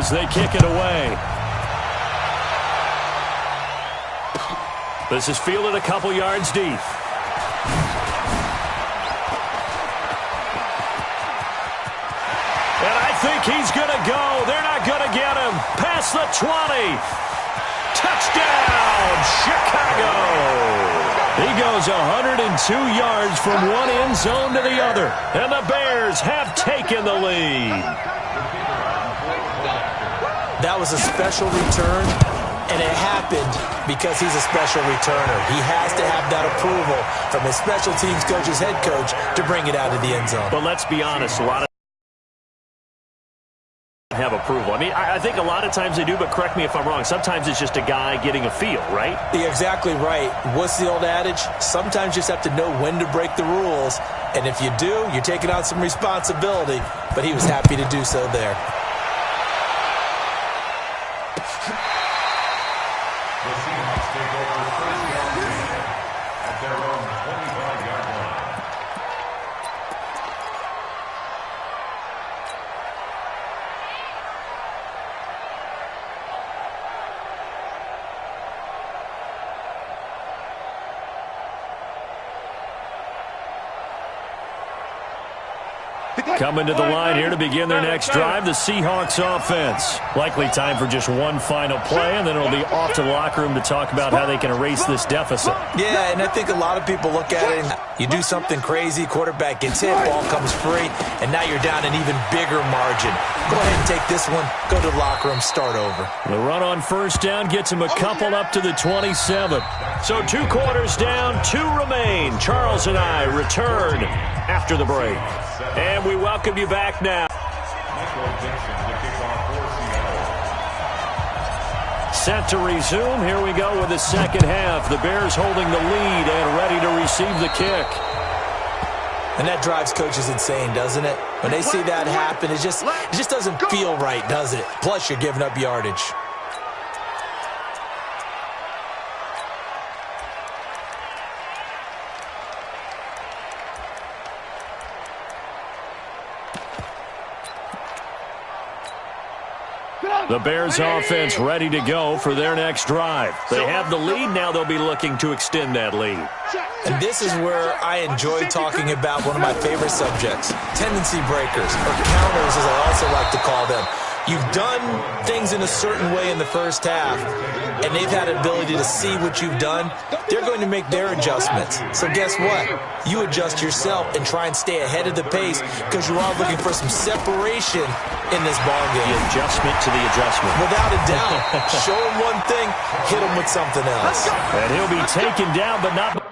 as they kick it away. This is fielded a couple yards deep. And I think he's going to go. They're not going to get him. Past the 20. Touchdown, Chicago. He goes 102 yards from one end zone to the other. And the Bears have taken the lead. That was a special return, and it happened because he's a special returner. He has to have that approval from his special teams coach, his head coach, to bring it out of the end zone. But let's be honest, a lot of have approval. I mean, I think a lot of times they do, but correct me if I'm wrong. Sometimes it's just a guy getting a feel, right? You're exactly right. What's the old adage? Sometimes you just have to know when to break the rules. And if you do, you're taking on some responsibility. But he was happy to do so there. The Seahawks take over first down at their own 25-yard line. Coming to the line here to begin their next drive, the Seahawks offense. Likely time for just one final play, and then it'll be off to the locker room to talk about how they can erase this deficit. Yeah, and I think a lot of people look at it and you do something crazy, quarterback gets hit, ball comes free, and now you're down an even bigger margin. Go ahead and take this one, go to the locker room, start over. The run on first down gets him a couple up to the 27. So 2 quarters down, 2 remain. Charles and I return after the break. And we welcome you back now. Set to resume. Here we go with the second half. The Bears holding the lead and ready to receive the kick. And that drives coaches insane, doesn't it? When they see that happen, it just doesn't feel right, does it? Plus, you're giving up yardage. The Bears offense ready to go for their next drive. They have the lead. Now they'll be looking to extend that lead. And this is where I enjoy talking about one of my favorite subjects, tendency breakers, or counters as I also like to call them. You've done things in a certain way in the first half, and they've had an ability to see what you've done. They're going to make their adjustments. So guess what? You adjust yourself and try and stay ahead of the pace because you are looking for some separation in this ballgame. The adjustment to the adjustment. Without a doubt. Show him one thing, hit him with something else. And he'll be taken down, but not...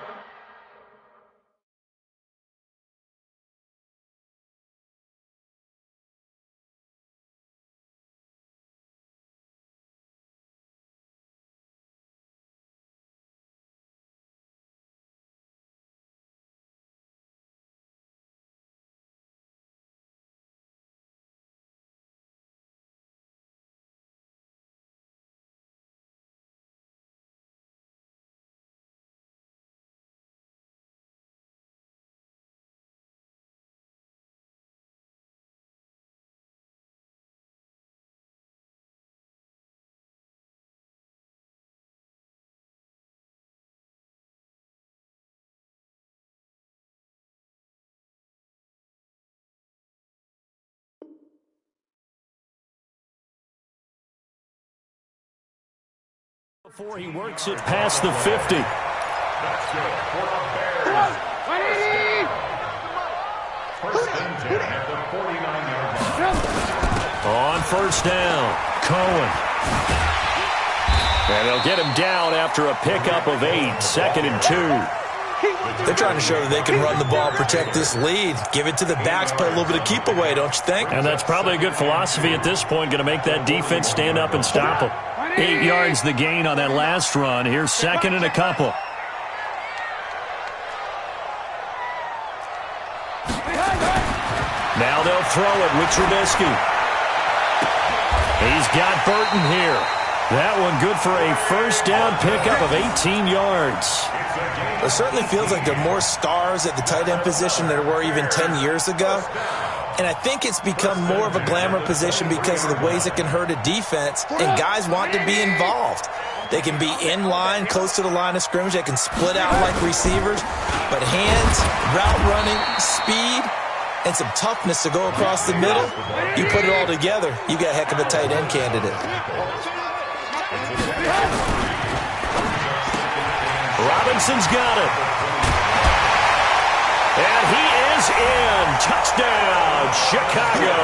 Before he works it past the 50. That's good for the Bears. First and 10 at the 49-yard line. On first down, Cohen. And they'll get him down after a pickup of 8, 2nd and 2. They're trying to show that they can run the ball, protect this lead, give it to the backs, play a little bit of keep away, don't you think? And that's probably a good philosophy at this point, going to make that defense stand up and stop them. 8 yards the gain on that last run. Here's 2nd and a couple. Now they'll throw it with Trubisky. He's got Burton here. That one good for a first down pickup of 18 yards. It certainly feels like there are more stars at the tight end position than there were even 10 years ago. And I think it's become more of a glamour position because of the ways it can hurt a defense, and guys want to be involved. They can be in line, close to the line of scrimmage. They can split out like receivers. But hands, route running, speed, and some toughness to go across the middle, you put it all together, you got a heck of a tight end candidate. Robinson's got it. And he is in. Touchdown, Chicago.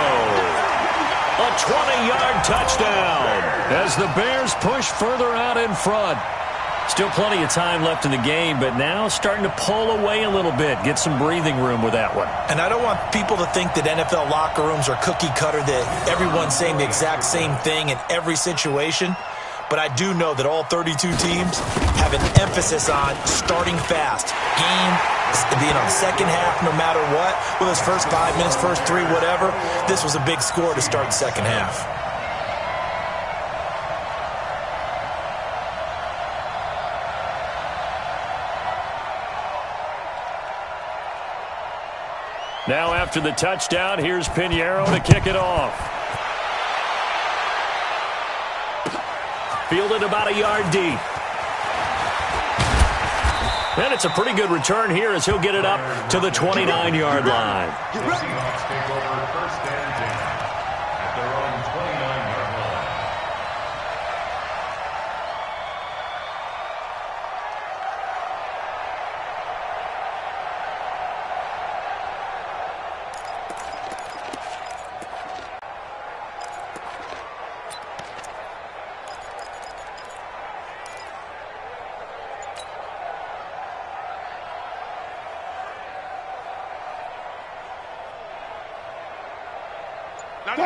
A 20-yard touchdown as the Bears push further out in front. Still plenty of time left in the game, but now starting to pull away a little bit. Get some breathing room with that one. And I don't want people to think that NFL locker rooms are cookie cutter, that everyone's saying the exact same thing in every situation. But I do know that all 32 teams have an emphasis on starting fast. Game, second half, no matter what. Whether it's first 5 minutes, first 3, whatever. This was a big score to start the second half. Now after the touchdown, here's Pinheiro to kick it off. Fielded about a yard deep. And it's a pretty good return here as he'll get it up to the 29-yard line. Seahawks take over first and 10 at their own 29-yard line.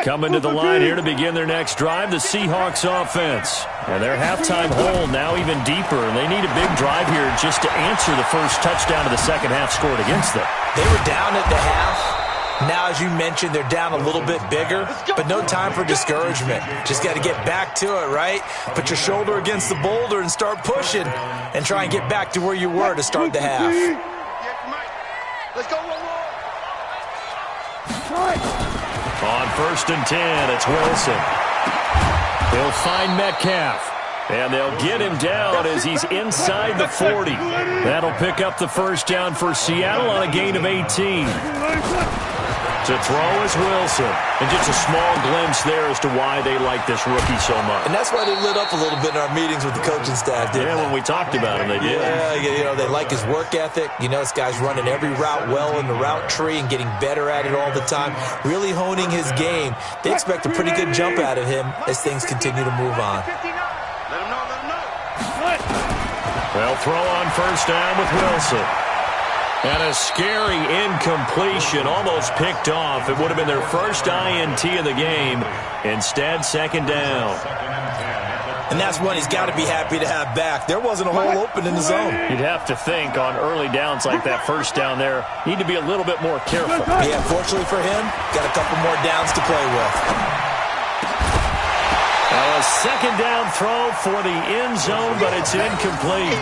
Coming to the line here to begin their next drive, the Seahawks offense. And their halftime hole now even deeper, and they need a big drive here just to answer the first touchdown of the second half scored against them. They were down at the half. Now, as you mentioned, they're down a little bit bigger, but no time for discouragement. Just got to get back to it, right? Put your shoulder against the boulder and start pushing and try and get back to where you were to start the half. Let's go, On first and 10, it's Wilson. He'll find Metcalf. And they'll get him down as he's inside the 40. That'll pick up the first down for Seattle on a gain of 18. To throw is Wilson. And just a small glimpse there as to why they like this rookie so much. And that's why they lit up a little bit in our meetings with the coaching staff, didn't they? When we talked about him, they did. Yeah, they like his work ethic. This guy's running every route well in the route tree and getting better at it all the time, really honing his game. They expect a pretty good jump out of him as things continue to move on. They'll throw on first down with Wilson. And a scary incompletion, almost picked off. It would have been their first INT of the game. Instead, second down. And that's one he's got to be happy to have back. There wasn't a hole open in the zone. You'd have to think on early downs like that first down there, need to be a little bit more careful. Yeah, fortunately for him, got a couple more downs to play with. A second down throw for the end zone, but it's incomplete.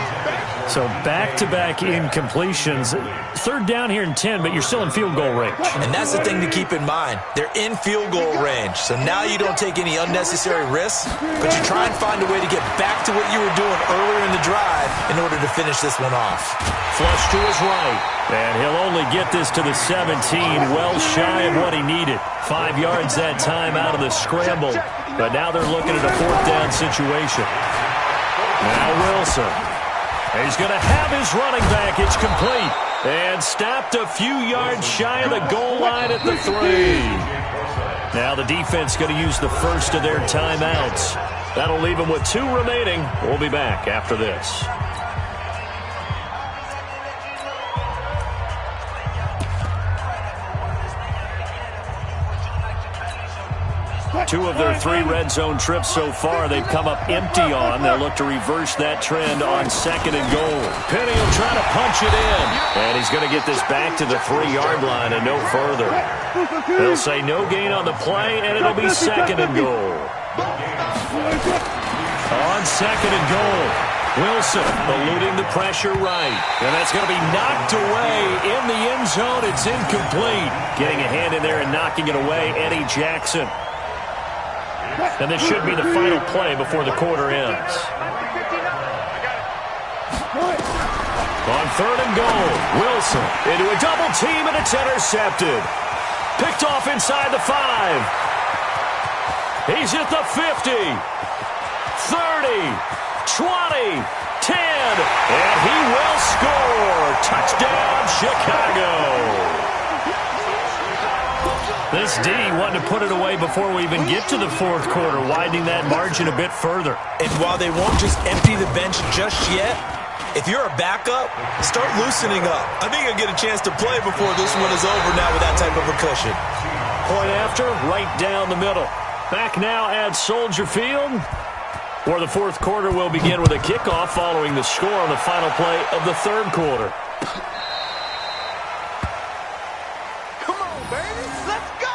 So back-to-back incompletions. Third down here in 10, but you're still in field goal range. And that's the thing to keep in mind. They're in field goal range. So now you don't take any unnecessary risks, but you try and find a way to get back to what you were doing earlier in the drive in order to finish this one off. Flush to his right. And he'll only get this to the 17, well shy of what he needed. 5 yards that time out of the scramble. But now they're looking at a fourth down situation. Now Wilson. He's going to have his running back. It's complete. And stopped a few yards shy of the goal line at the 3. Now the defense going to use the first of their timeouts. That'll leave them with 2 remaining. We'll be back after this. 2 of their 3 red zone trips so far they've come up empty on. They'll look to reverse that trend on second and goal. Penny will try to punch it in. And he's going to get this back to the 3-yard line and no further. They'll say no gain on the play, and it'll be second and goal. On second and goal, Wilson eluding the pressure right. And that's going to be knocked away in the end zone. It's incomplete. Getting a hand in there and knocking it away, Eddie Jackson. And this should be the final play before the quarter ends. On third and goal, Wilson into a double team, and it's intercepted. Picked off inside the 5. He's at the 50, 30, 20, 10, and he will score. Touchdown, Chicago. This D wanted to put it away before we even get to the fourth quarter, widening that margin a bit further. And while they won't just empty the bench just yet, if you're a backup, start loosening up. I think you'll get a chance to play before this one is over now with that type of a cushion. Point after, right down the middle. Back now at Soldier Field, where the fourth quarter will begin with a kickoff following the score on the final play of the third quarter. Come on, baby. Let's go.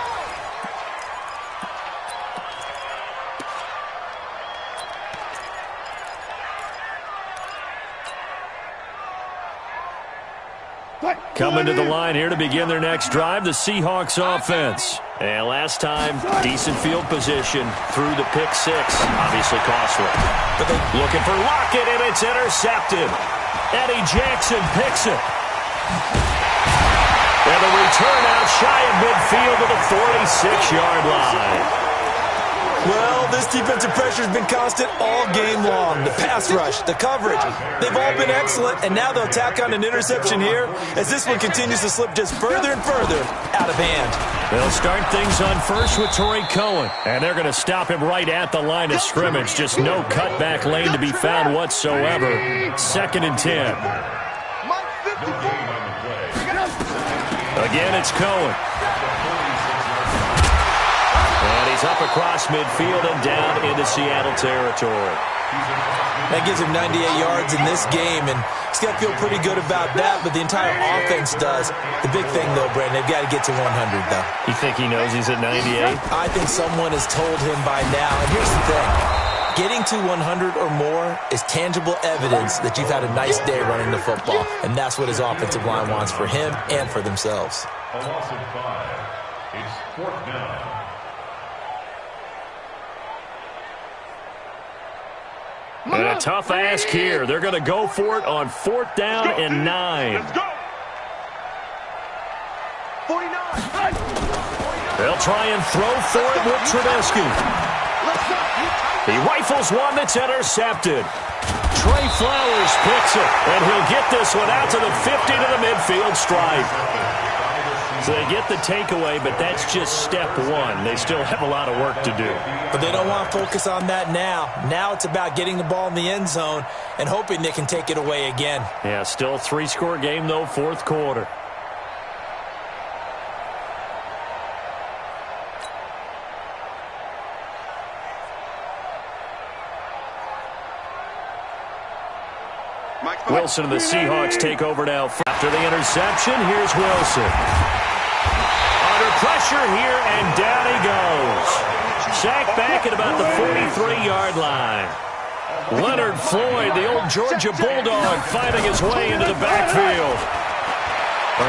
Coming to the line here to begin their next drive, the Seahawks offense. And last time, decent field position through the pick 6. Obviously costly. But they're looking for Lockett, and it's intercepted. Eddie Jackson picks it. And the return out shy of midfield to the 46-yard line. Well, this defensive pressure has been constant all game long. The pass rush, the coverage, they've all been excellent, and now they'll tack on an interception here as this one continues to slip just further and further out of hand. They'll start things on first with Torrey Cohen, and they're going to stop him right at the line of scrimmage. Just no cutback lane to be found whatsoever. 2nd and 10. Again, it's Cohen. And he's up across midfield and down into Seattle territory. That gives him 98 yards in this game, and he's got to feel pretty good about that, but the entire offense does. The big thing, though, Brandon, they've got to get to 100, though. You think he knows he's at 98? I think someone has told him by now, and here's the thing. Getting to 100 or more is tangible evidence that you've had a nice day running the football, and that's what his offensive line wants for him and for themselves. A loss of 5. It's 4th down. And a tough ask here. They're going to go for it on 4th down and 9. Let's go. 49. They'll try and throw for it with Trubisky. He rifles one that's intercepted. Trey Flowers picks it, and he'll get this one out to the 50 to the midfield stripe. So they get the takeaway, but that's just step 1. They still have a lot of work to do. But they don't want to focus on that now. Now it's about getting the ball in the end zone and hoping they can take it away again. Yeah, still a 3-score game, though, fourth quarter. Wilson and the Seahawks take over now. After the interception, here's Wilson. Under pressure here, and down he goes. Sacked back at about the 43-yard line. Leonard Floyd, the old Georgia Bulldog, finding his way into the backfield.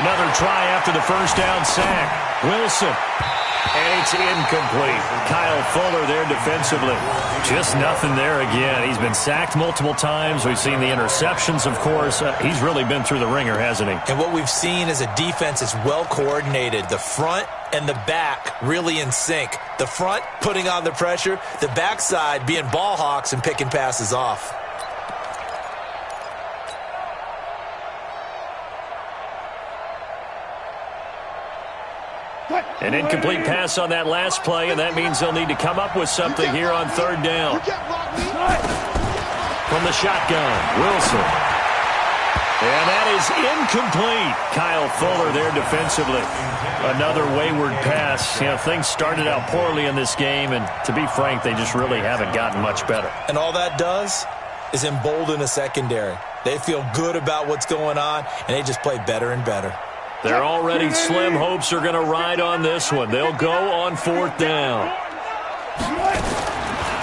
Another try after the first down sack. Wilson. And it's incomplete. Kyle Fuller there defensively. Just nothing there again. He's been sacked multiple times. We've seen the interceptions, of course. He's really been through the ringer, hasn't he? And what we've seen is a defense that's well coordinated. The front and the back really in sync. The front putting on the pressure. The backside being ball hawks and picking passes off. An incomplete pass on that last play, and that means they'll need to come up with something here on 3rd down. From the shotgun, Wilson. And that is incomplete. Kyle Fuller there defensively. Another wayward pass. You know, things started out poorly in this game, and to be frank, they just really haven't gotten much better. And all that does is embolden a secondary. They feel good about what's going on, and they just play better and better. Their already slim hopes are going to ride on this one. They'll go on 4th down.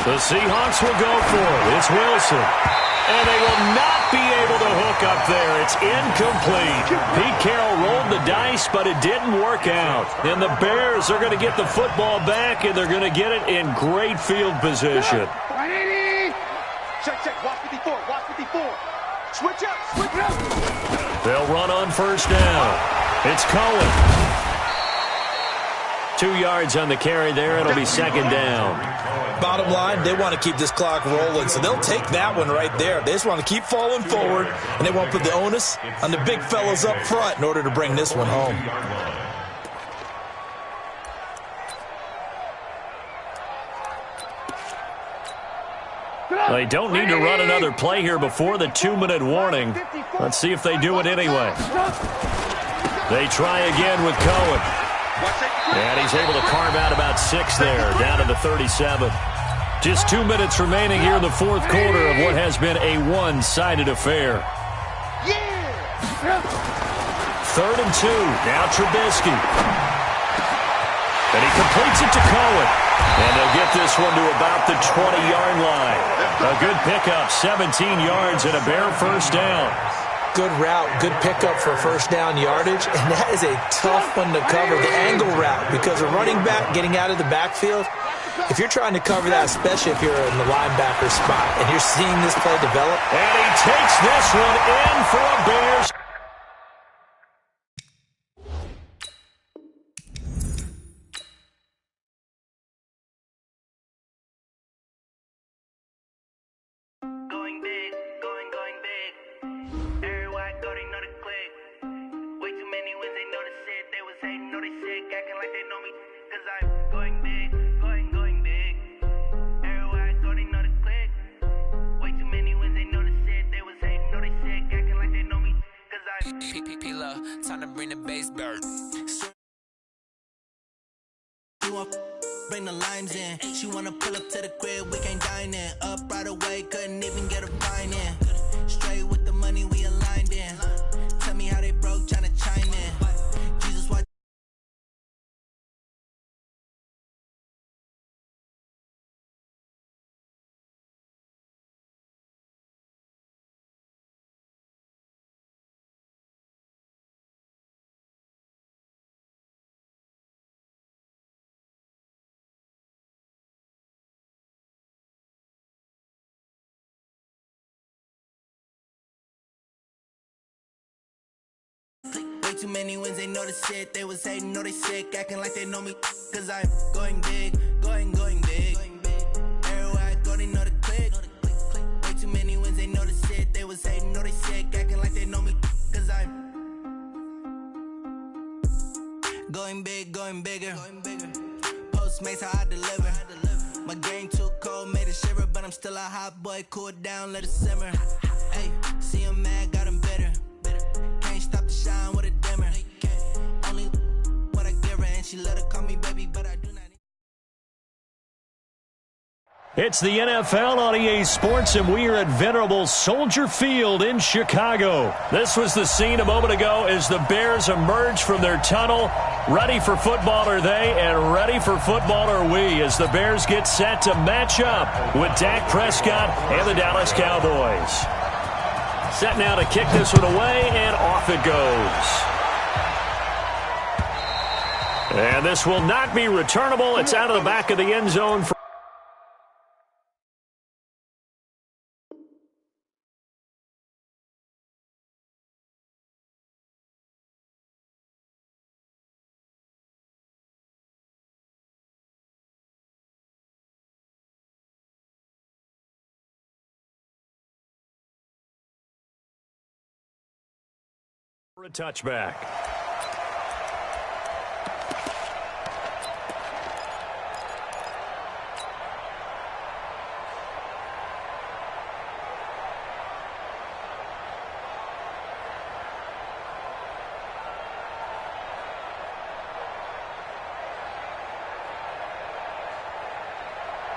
The Seahawks will go for it. It's Wilson. And they will not be able to hook up there. It's incomplete. Pete Carroll rolled the dice, but it didn't work out. And the Bears are going to get the football back, and they're going to get it in great field position. Check, check. Watch 54. Watch 54. Switch up. Switch up. They'll run on first down. It's Cohen. 2 yards on the carry there. It'll be second down. Bottom line, they want to keep this clock rolling, so they'll take that one right there. They just want to keep falling forward, and they won't put the onus on the big fellas up front in order to bring this one home. They don't need to run another play here before the 2-minute warning. Let's see if they do it anyway. They try again with Cohen. And he's able to carve out about 6 there, down to the 37. Just 2 minutes remaining here in the fourth quarter of what has been a one-sided affair. 3rd and 2. Now Trubisky. And he completes it to Cohen. And they'll get this one to about the 20-yard line. A good pickup, 17 yards and a Bear first down. Good route, good pickup for first down yardage, and that is a tough one to cover, the angle route, because a running back getting out of the backfield, if you're trying to cover that, especially if you're in the linebacker spot, and you're seeing this play develop. And he takes this one in for a Bears. Time to bring the bass back. Bring the limes in. She wanna pull up to the crib, we can't dine in. Up right away, couldn't even get a vine in. Straight with the money we aligned in. Tell me how they broke, tryna chime in. Jesus, why? Way too many wins, they know the shit. They was hating, know they sick, acting like they know me. Cause I'm going big, going big. Everywhere I go, they know the click. Way too many wins, they know the shit. They was hating, know they sick, acting like they know me. Cause I'm going big, going bigger. Postmates, how I deliver. My game too cold, made it shiver. But I'm still a hot boy, cool down, let it simmer. Hey, see him mad, got him bitter. Can't stop the shine with a dimmer. Only what I give her, and she let her call me baby, but I do not. It's the NFL on EA Sports, and we are at venerable Soldier Field in Chicago. This was the scene a moment ago as the Bears emerge from their tunnel. Ready for football are they, and ready for football are we, as the Bears get set to match up with Dak Prescott and the Dallas Cowboys. Set now to kick this one away, and off it goes. And this will not be returnable. It's out of the back of the end zone. For a touchback.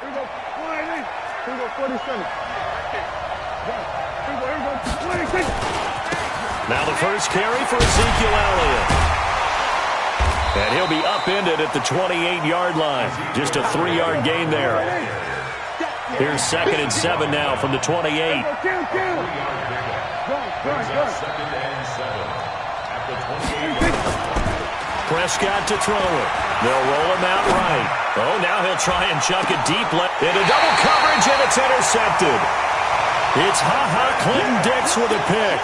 Here we go. 47. Here we go. 26. Now the first carry for Ezekiel Elliott. And he'll be upended at the 28-yard line. Just a 3-yard gain there. Here's 2nd and 7 now from the 28. Second and 7 at the 28. Prescott to throw it. They'll roll him out right. Oh, now he'll try and chuck it deep left. Into double coverage, and it's intercepted. It's Clinton Dix with a pick.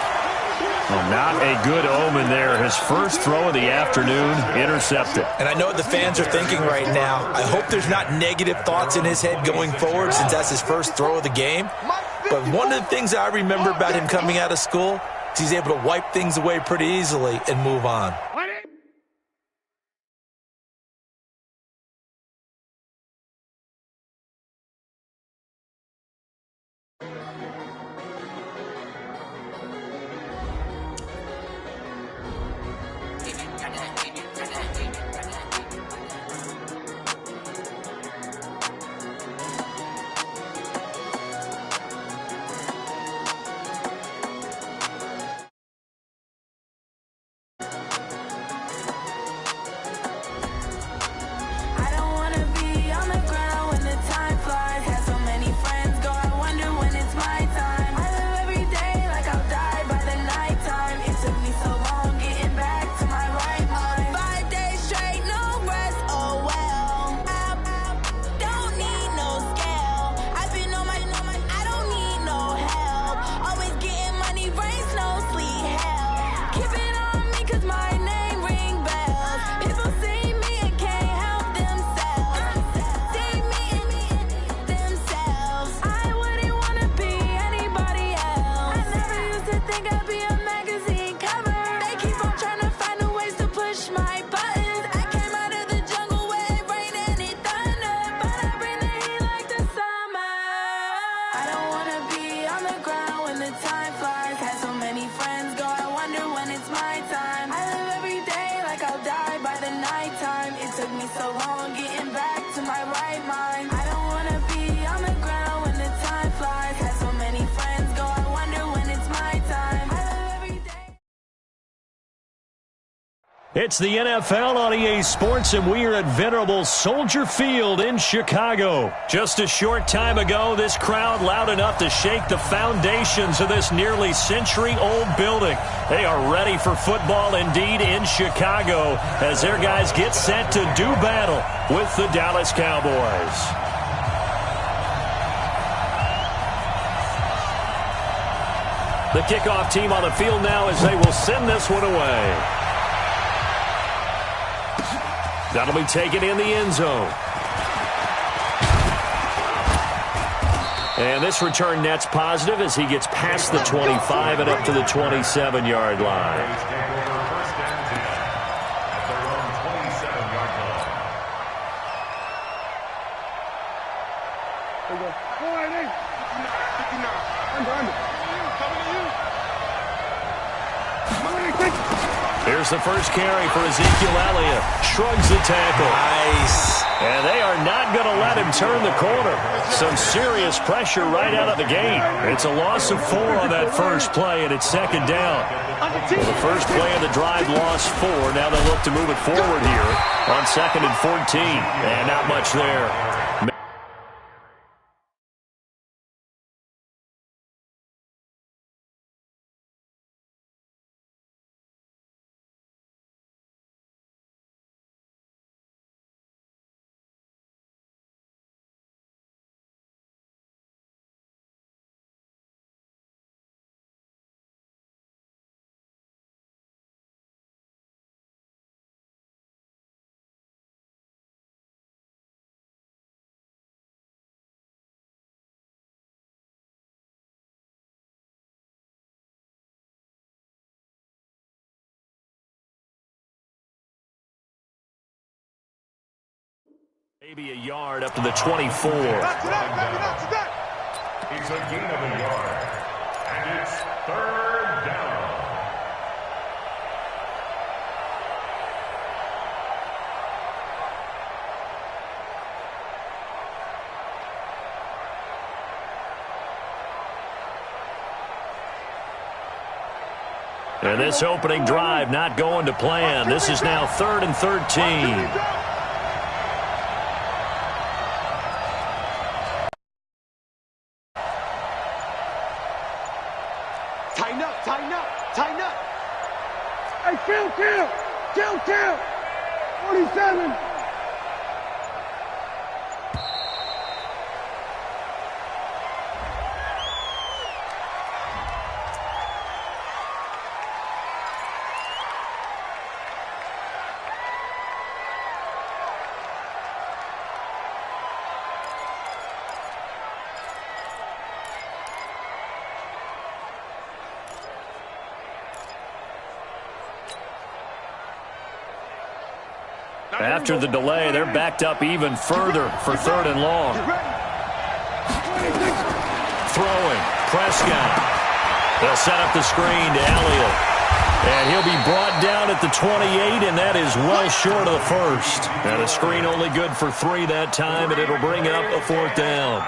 Well, not a good omen there. His first throw of the afternoon, intercepted. And I know what the fans are thinking right now. I hope there's not negative thoughts in his head going forward since that's his first throw of the game. But one of the things I remember about him coming out of school is he's able to wipe things away pretty easily and move on. It's the NFL on EA Sports, and we are at venerable Soldier Field in Chicago. Just a short time ago, this crowd loud enough to shake the foundations of this nearly century-old building. They are ready for football indeed in Chicago as their guys get set to do battle with the Dallas Cowboys. The kickoff team on the field now as they will send this one away. That'll be taken in the end zone. And this return net's positive as he gets past the 25 and up to the 27-yard line. Here's the first carry for Ezekiel Elliott. Shrugs the tackle. Nice. And they are not going to let him turn the corner. Some serious pressure right out of the gate. It's a loss of 4 on that first play, and it's second down. Well, the first play of the drive lost 4. Now they look to move it forward here on 2nd and 14. And not much there. Maybe a yard up to the 24. It's a gain of a yard, and it's 3rd down. And this opening drive not going to plan. This is now 3rd and 13. Tighten up, tighten up, tighten up. Hey, kill. 47. After the delay, they're backed up even further for 3rd and long. Throwing, Prescott. They'll set up the screen to Elliott. And he'll be brought down at the 28, and that is well short of the first. And a screen only good for 3 that time, and it'll bring up a 4th down.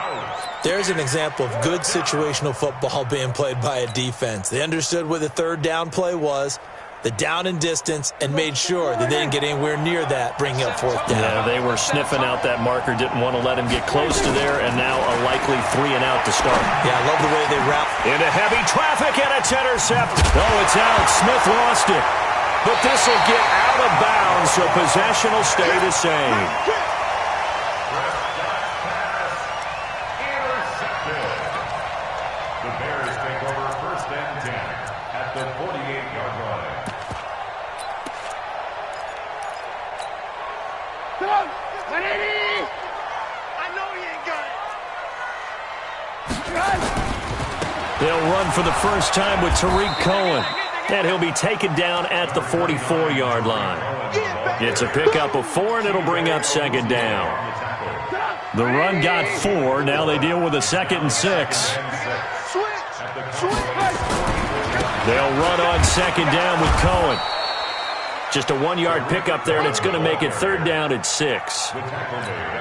There's an example of good situational football being played by a defense. They understood what the 3rd down play was, the down and distance, and made sure that they didn't get anywhere near that, bringing up 4th down. Yeah, they were sniffing out that marker, didn't want to let him get close to there, and now a likely 3 and out to start. Yeah, I love the way they route. Into heavy traffic, and it's intercepted. Oh, it's out. Smith lost it. But this will get out of bounds, so possession will stay the same. The Bears take over 1st and 10 at the 48-yard line. Come on, 180. I know he ain't got it. They'll run for the first time with Tariq Cohen. And he'll be taken down at the 44-yard line. It's a pickup of 4, and it'll bring up 2nd down. The run got 4. Now they deal with a 2nd and 6. They'll run on 2nd down with Cohen. Just a 1-yard pickup there, and it's going to make it 3rd down at 6.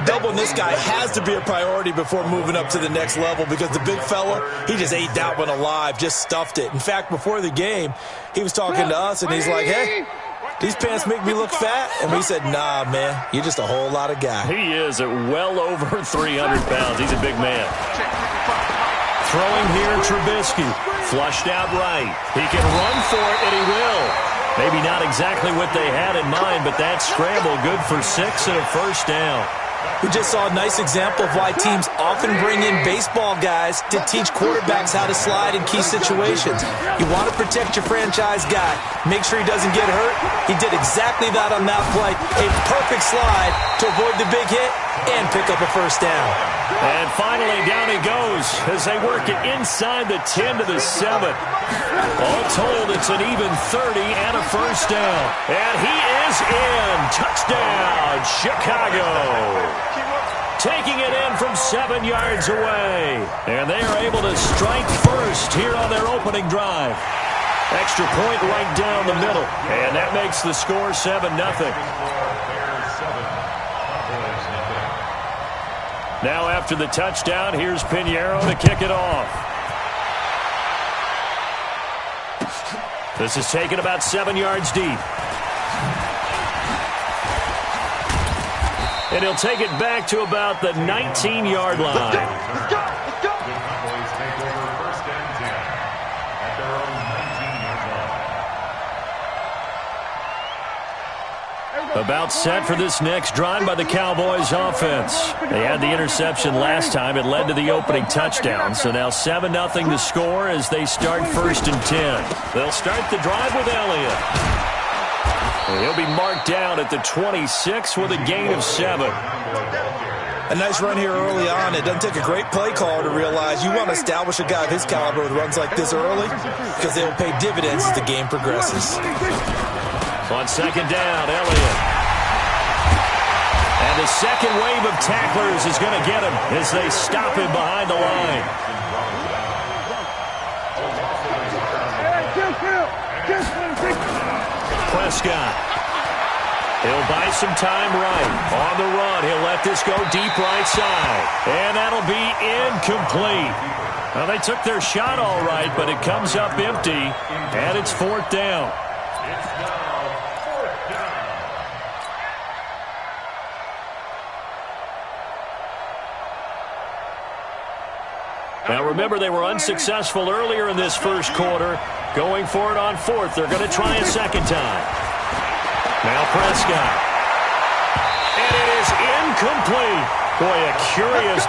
Doubling this guy has to be a priority before moving up to the next level, because the big fella, he just ate that one alive, just stuffed it. In fact, before the game, he was talking to us, and he's like, hey, these pants make me look fat? And we said, nah, man, you're just a whole lot of guy. He is at well over 300 pounds. He's a big man. Throwing here, Trubisky. Flushed out right. He can run for it, and he will. Maybe not exactly what they had in mind, but that scramble good for 6 and a 1st down. We just saw a nice example of why teams often bring in baseball guys to teach quarterbacks how to slide in key situations. You want to protect your franchise guy. Make sure he doesn't get hurt. He did exactly that on that play. A perfect slide to avoid the big hit and pick up a 1st down. And finally, down he goes as they work it inside the 10 to the 7. All told, it's an even 30 and a 1st down. And he is in. Touchdown, Chicago. Taking it in from 7 yards away. And they are able to strike first here on their opening drive. Extra point right down the middle. And that makes the score 7-0. Now after the touchdown, here's Pinheiro to kick it off. This is taken about 7 yards deep. And he'll take it back to about the 19-yard line. The Cowboys take over 1st and 10 at their own 19-yard line. About set for this next drive by the Cowboys offense. They had the interception last time. It led to the opening touchdown. So now 7-0 to score as they start 1st and 10. They'll start the drive with Elliott. He'll be marked down at the 26 with a gain of 7. A nice run here early on. It doesn't take a great play caller to realize you want to establish a guy of his caliber with runs like this early, because they will pay dividends as the game progresses. On 2nd down, Elliott. And the second wave of tacklers is going to get him as they stop him behind the line. Prescott. He'll buy some time right. On the run, he'll let this go deep right side. And that'll be incomplete. Well, they took their shot all right, but it comes up empty, and it's 4th down. It's now 4th down. Now remember, they were unsuccessful earlier in this first quarter. Going for it on fourth. They're going to try a second time. Now Prescott. And it is incomplete. Boy, a curious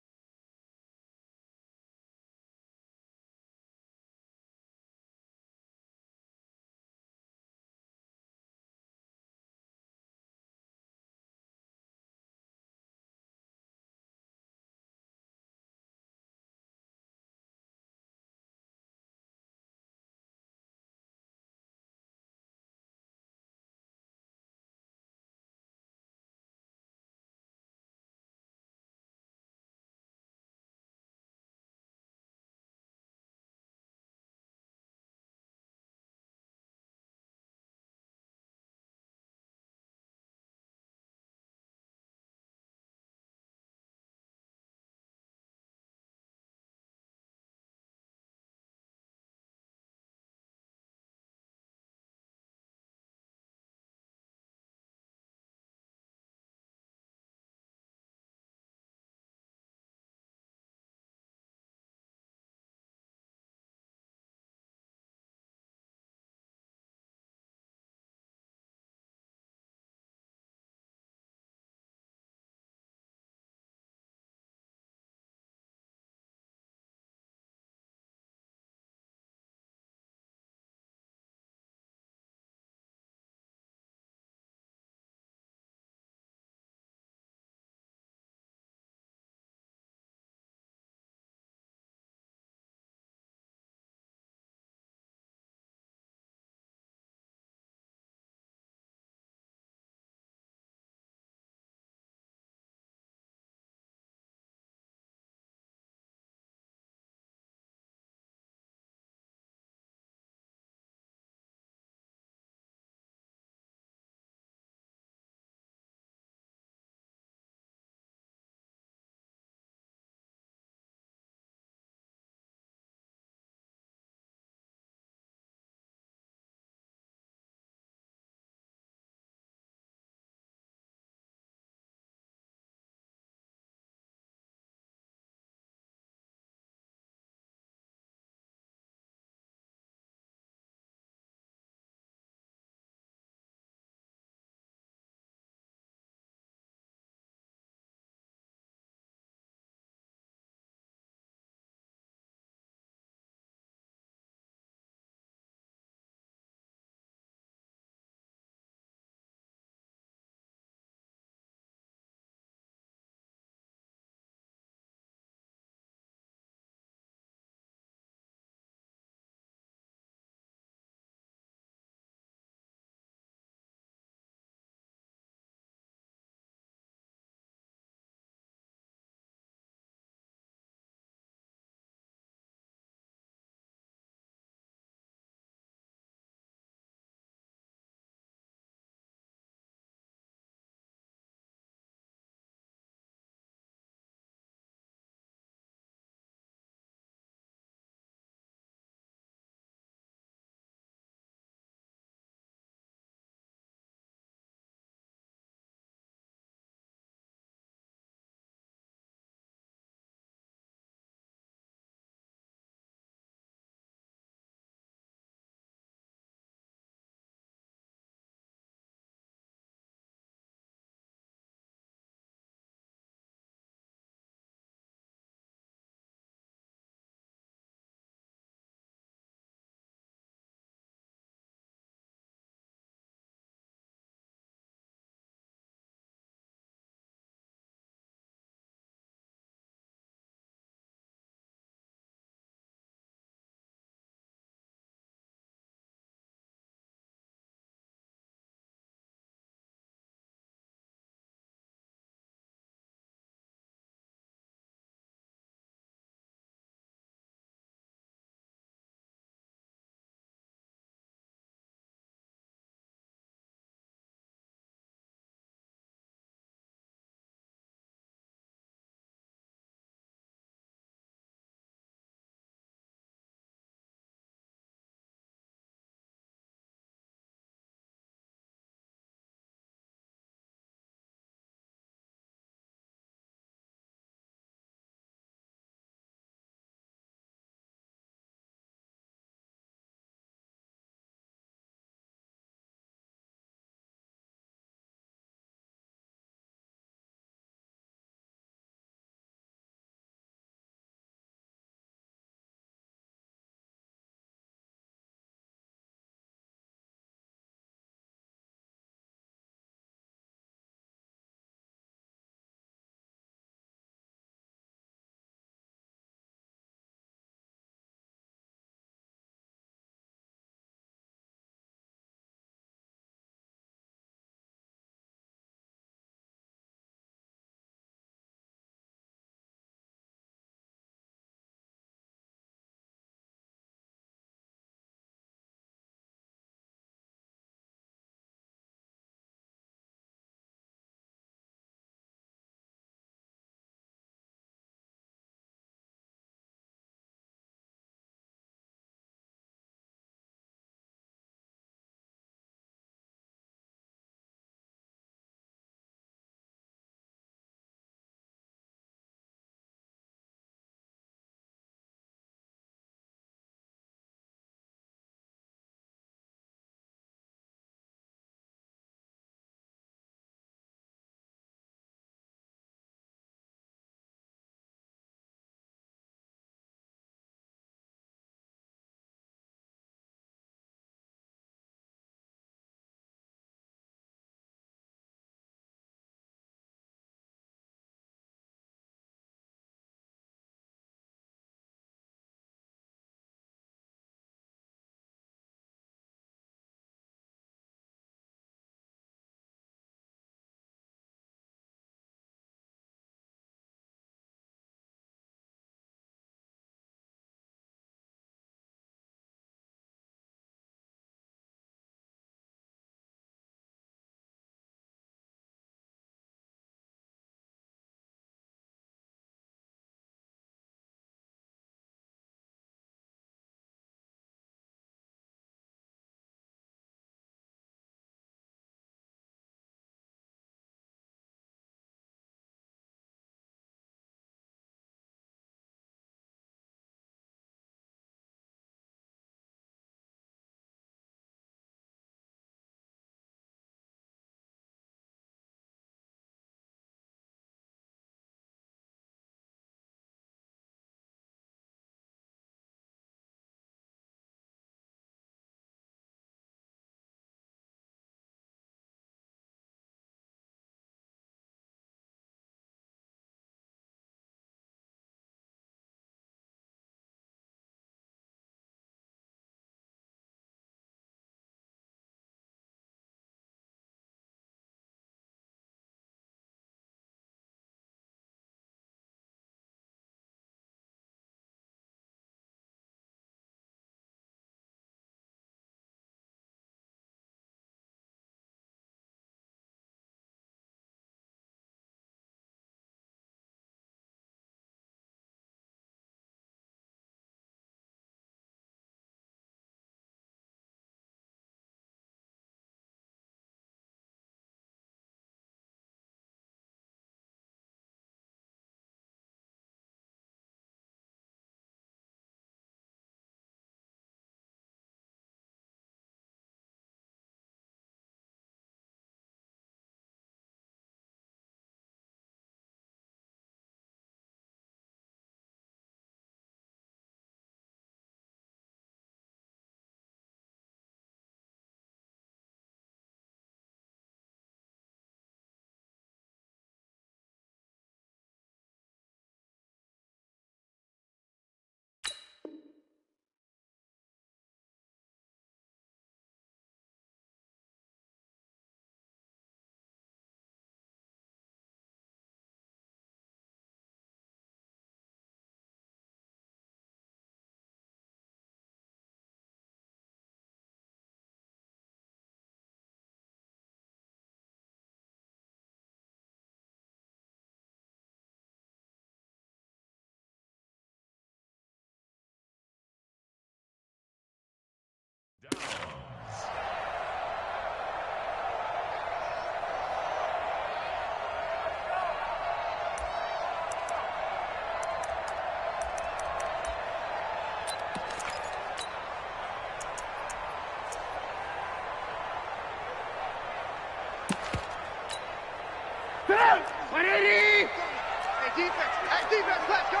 180. Hey, defense, let's go.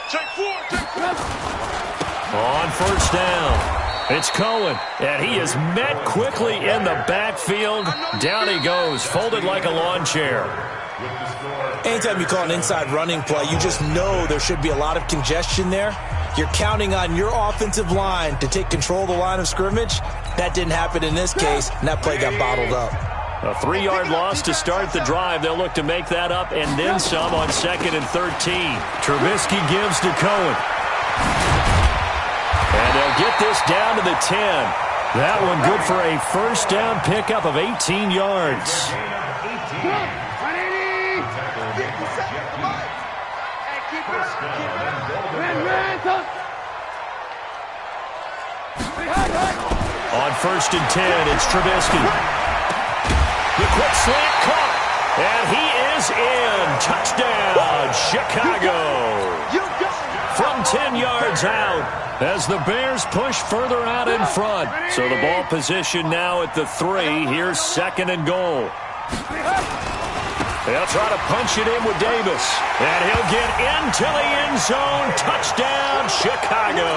Check four. On first down, it's Cohen, and he is met quickly in the backfield. Down he goes, folded like a lawn chair. Anytime you call an inside running play, you just know there should be a lot of congestion there. You're counting on your offensive line to take control of the line of scrimmage. That didn't happen in this case, and that play got bottled up. A 3-yard loss to start the drive. They'll look to make that up and then some on 2nd and 13. Trubisky gives to Cohen. And they'll get this down to the 10. That one good for a first down pickup of 18 yards. On 1st and 10, it's Trubisky. The quick slant caught, and he is in. Touchdown, Chicago. From 10 yards out as the Bears push further out in front. So the ball position now at the 3. Here's 2nd and goal. They'll try to punch it in with Davis, and he'll get into the end zone. Touchdown, Chicago.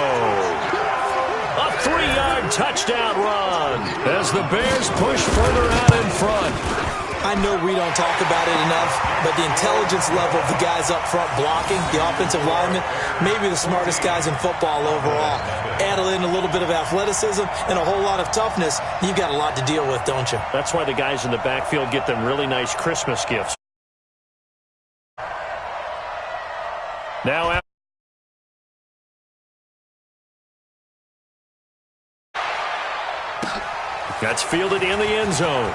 A 3-yard touchdown run as the Bears push further out in front. I know we don't talk about it enough, but the intelligence level of the guys up front blocking, the offensive linemen, maybe the smartest guys in football overall. Add in a little bit of athleticism and a whole lot of toughness, you've got a lot to deal with, don't you? That's why the guys in the backfield get them really nice Christmas gifts. Now out. That's fielded in the end zone.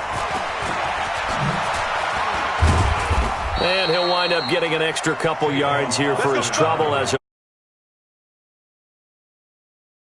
And he'll wind up getting an extra couple yards here for his trouble as